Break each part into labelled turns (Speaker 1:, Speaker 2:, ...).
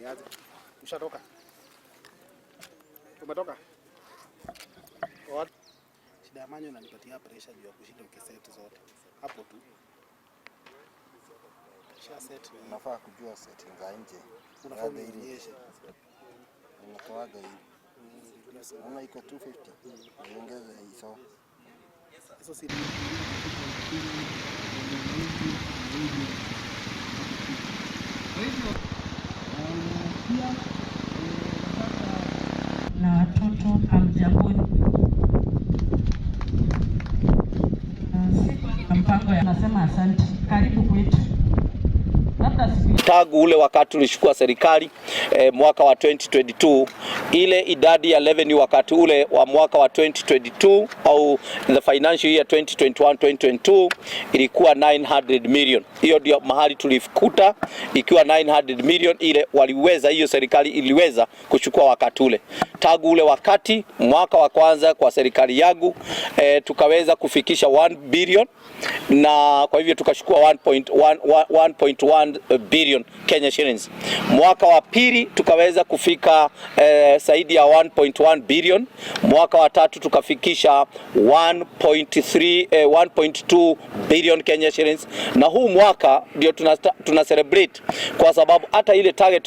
Speaker 1: Niaje? Ushatoka? Umetoka? What? Shida ya manyo inanipatia pressure juu ya kushinda ukiset zote. Hapo tu. Kisha set
Speaker 2: unafaa kujua setting za nje.
Speaker 1: Unafaa uonyeshe.
Speaker 2: Unatoaga hii. Una iko 250. Niongeze hizo.
Speaker 1: Hizo si
Speaker 3: na watoto hamjamboni. Mpango anasema asante. Karibu kwetu.
Speaker 4: Tangu ule wakati tulishukua serikali mwaka wa 2022, ile idadi ya revenue wakati ule wa mwaka wa 2022 au the financial year 2021-2022 ilikuwa 900 million. Hiyo ndio mahali tulifikuta ikiwa 900 million, ile waliweza, hiyo serikali iliweza kuchukua wakati ule. Tangu ule wakati mwaka wa kwanza kwa serikali yangu tukaweza kufikisha 1 billion, na kwa hivyo tukachukua 1.1 billion Kenya shillings. Mwaka wa pili tukaweza kufika zaidi ya 1.1 billion. Mwaka wa tatu tukafikisha 1.2 billion Kenya shillings, na huu mwaka ndio tuna celebrate kwa sababu hata ile target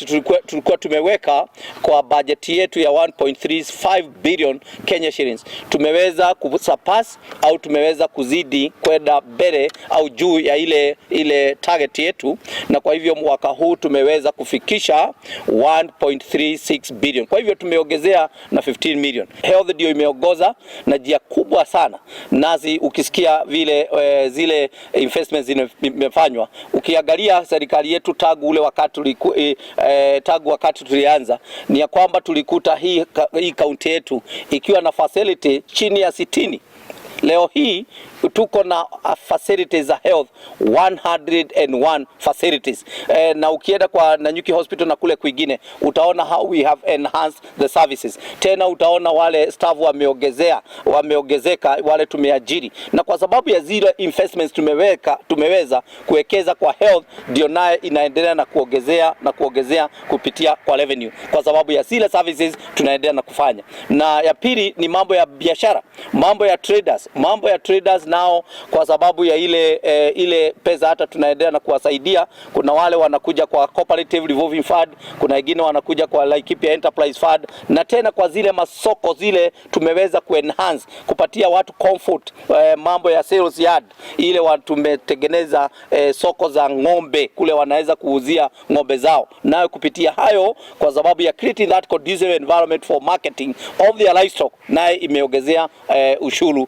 Speaker 4: tulikuwa tumeweka kwa budget yetu ya 1.35 billion Kenya shillings tumeweza kusurpass au tumeweza kuzidi kwenda mbele au juu ya ile target yetu, na kwa hivyo mwaka huu tumeweza kufikisha 1.36 billion. Kwa hivyo tumeongezea na 15 million. Health ndio imeongoza na jia kubwa sana. Nazi ukisikia vile zile investments zimefanywa, ukiangalia serikali yetu tangu ule wakati tangu wakati tulianza, ni ya kwamba tulikuta hii kaunti yetu ikiwa na facility chini ya 60. Leo hii tuko na facilities za health 101 facilities, na ukienda kwa Nanyuki Hospital na kule kwingine utaona how we have enhanced the services. Tena utaona wale staff wameongezeka, wale tumeajiri, na kwa sababu ya zile investments tumeweza kuwekeza kwa health, ndio naye inaendelea na kuongezea kupitia kwa revenue, kwa sababu ya zile services tunaendelea na kufanya. Na ya pili ni mambo ya biashara, mambo ya traders nao, kwa sababu ya ile pesa hata tunaendelea na kuwasaidia. Kuna wale wanakuja kwa cooperative revolving fund, kuna wengine wanakuja kwa Laikipia enterprise fund, na tena kwa zile masoko zile tumeweza kuenhance, kupatia watu comfort, mambo ya sales yard ile tumetengeneza soko za ng'ombe kule wanaweza kuuzia ng'ombe zao, nayo kupitia hayo, kwa sababu ya creating that conducive environment for marketing of their livestock, naye imeongezea ushuru.